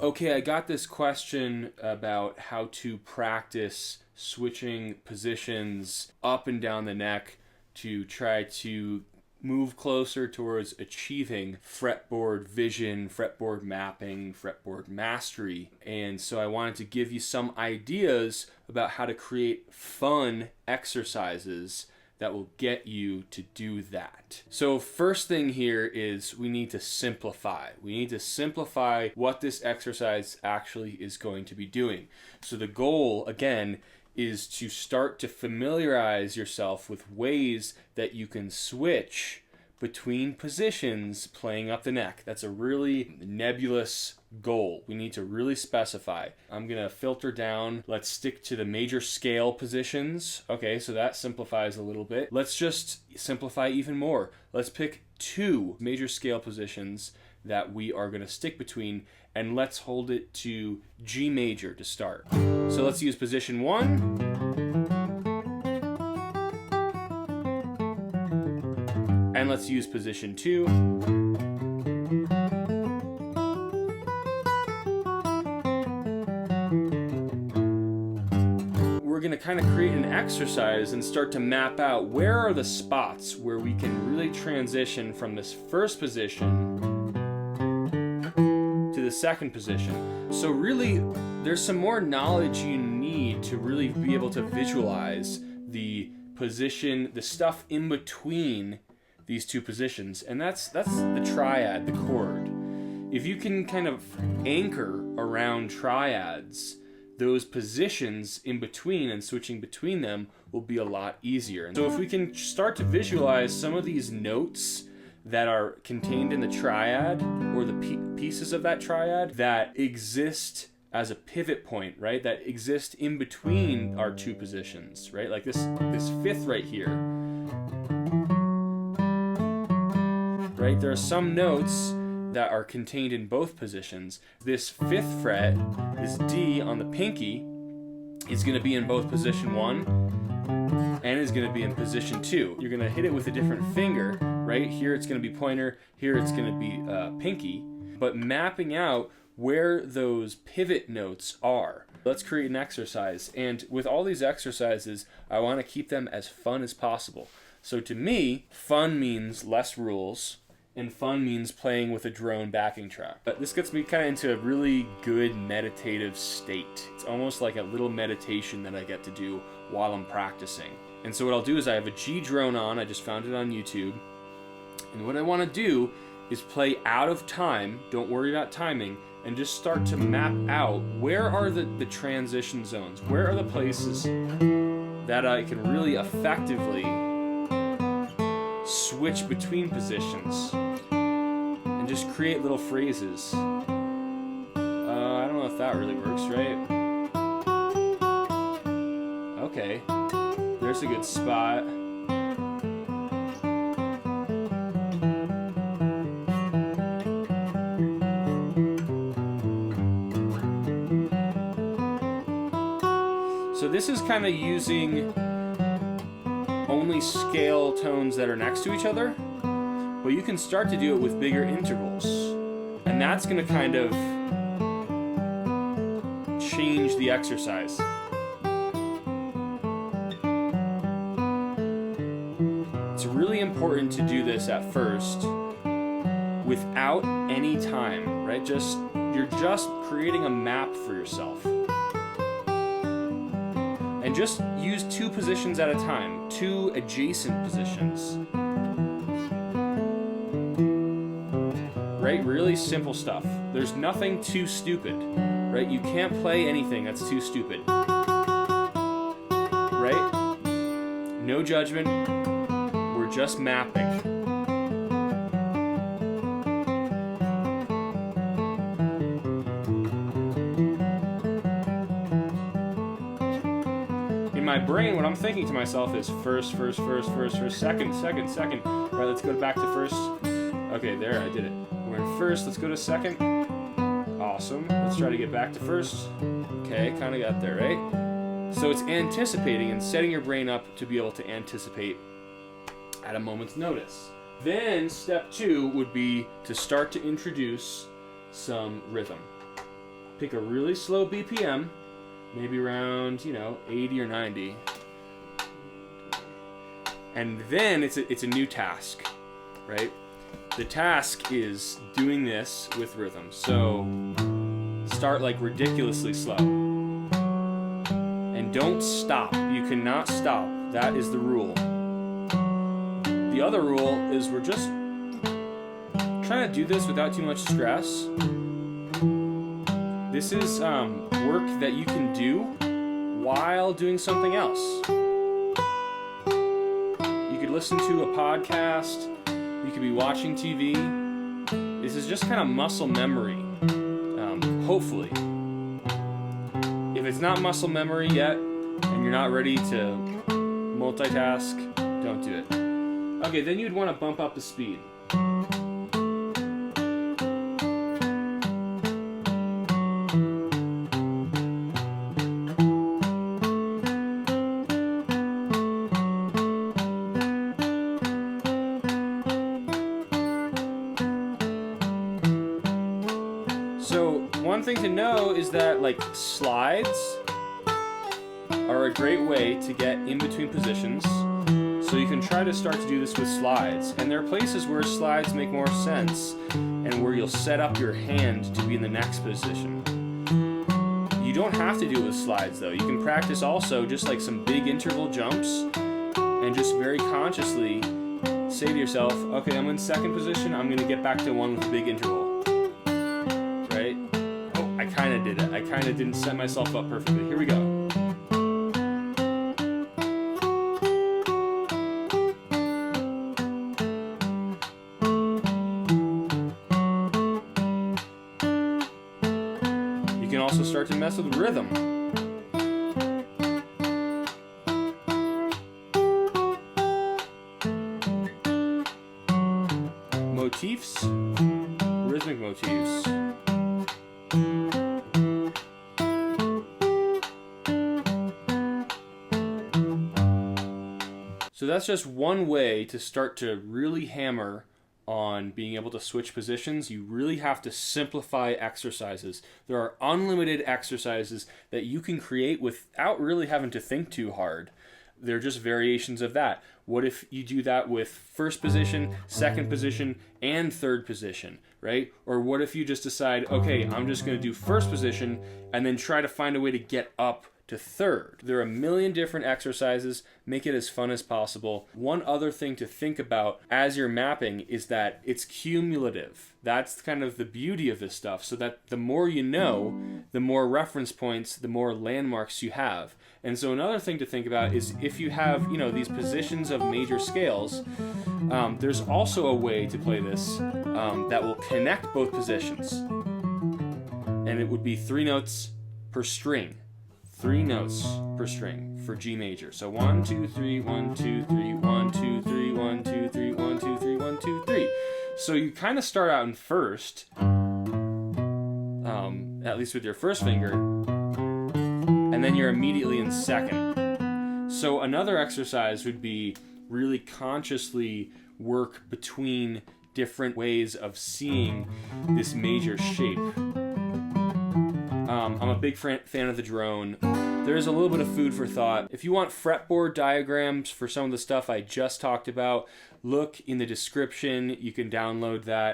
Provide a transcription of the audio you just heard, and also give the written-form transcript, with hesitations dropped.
Okay, I got this question about how to practice switching positions up and down the neck to try to move closer towards achieving fretboard vision, fretboard mapping, fretboard mastery. And so I wanted to give you some ideas about how to create fun exercises that will get you to do that. So first thing here is we need to simplify. We need to simplify what this exercise actually is going to be doing. So the goal, again, is to start to familiarize yourself with ways that you can switch between positions playing up the neck. That's a really nebulous goal. We need to really specify. I'm gonna filter down. Let's stick to the major scale positions. Okay, so that simplifies a little bit. Let's just simplify even more. Let's pick 2 major scale positions that we are gonna stick between, and let's hold it to G major to start. So let's use position 1. And let's use position 2. We're going to kind of create an exercise and start to map out where are the spots where we can really transition from this first position to the second position. So really, there's some more knowledge you need to really be able to visualize the position, the stuff in between these 2 positions, and that's the triad, the chord. If you can kind of anchor around triads, those positions in between and switching between them will be a lot easier. So if we can start to visualize some of these notes that are contained in the triad, or the pieces of that triad that exist as a pivot point, right? That exist in between our 2 positions, right? Like this 5th right here. Right? There are some notes that are contained in both positions. This 5th fret, this D on the pinky, is going to be in both position 1 and is going to be in position 2. You're going to hit it with a different finger, right? Here it's going to be pointer, here it's going to be pinky, but mapping out where those pivot notes are. Let's create an exercise, and with all these exercises, I want to keep them as fun as possible. So to me, fun means less rules, and fun means playing with a drone backing track. But this gets me kind of into a really good meditative state. It's almost like a little meditation that I get to do while I'm practicing. And so what I'll do is I have a G drone on, I just found it on YouTube, and what I want to do is play out of time, don't worry about timing, and just start to map out where are the transition zones, where are the places that I can really effectively switch between positions and just create little phrases. I don't know if that really works, right? Okay, there's a good spot. So this is kind of using only scale tones that are next to each other, but you can start to do it with bigger intervals, and that's going to kind of change the exercise. It's really important to do this at first without any time, right? You're just creating a map for yourself. And just use 2 positions at a time, 2 adjacent positions. Right? Really simple stuff. There's nothing too stupid, right? You can't play anything that's too stupid. Right? No judgment. We're just mapping. In my brain, what I'm thinking to myself is first, second. All right, let's go back to first. Okay, there, I did it. We're in first, let's go to second. Awesome. Let's try to get back to first. Okay, kind of got there, right? So it's anticipating and setting your brain up to be able to anticipate at a moment's notice. Then step 2 would be to start to introduce some rhythm. pick a really slow BPM, maybe around, 80 or 90. And then it's a new task, right? The task is doing this with rhythm. So start like ridiculously slow. And don't stop. You cannot stop. That is the rule. The other rule is we're just trying to do this without too much stress. This is work that you can do while doing something else. You could listen to a podcast. You could be watching TV. This is just kind of muscle memory, hopefully. If it's not muscle memory yet, and you're not ready to multitask, don't do it. Okay, then you'd want to bump up the speed. So one thing to know is that like slides are a great way to get in between positions. So you can try to start to do this with slides. And there are places where slides make more sense and where you'll set up your hand to be in the next position. You don't have to do it with slides though. You can practice also just like some big interval jumps and just very consciously say to yourself, okay, I'm in second position, I'm gonna get back to one with a big interval. Right? Oh, I kinda did it. I kinda didn't set myself up perfectly. Here we go. You can also start to mess with rhythm. Motifs, rhythmic motifs. So that's just one way to start to really hammer on being able to switch positions. You really have to simplify exercises. There are unlimited exercises that you can create without really having to think too hard. They're just variations of that. What if you do that with first position, second position, and third position, right? Or what if you just decide, okay, I'm just going to do first position and then try to find a way to get up to third. There are a million different exercises. Make it as fun as possible. One other thing to think about as you're mapping is that it's cumulative. That's kind of the beauty of this stuff, so that the more you know, the more reference points, the more landmarks you have. And so another thing to think about is if you have, these positions of major scales, there's also a way to play this that will connect both positions. And it would be 3 notes per string. 3 notes per string for G major. So 1, 2, 3, 1, 2, 3, 1, 2, 3, 1, 2, 3, 1, 2, 3, 1, 2, 3. So you kind of start out in first, at least with your first finger, and then you're immediately in second. So another exercise would be really consciously work between different ways of seeing this major shape. I'm a big fan of the drone. There's a little bit of food for thought. If you want fretboard diagrams for some of the stuff I just talked about, look in the description. You can download that.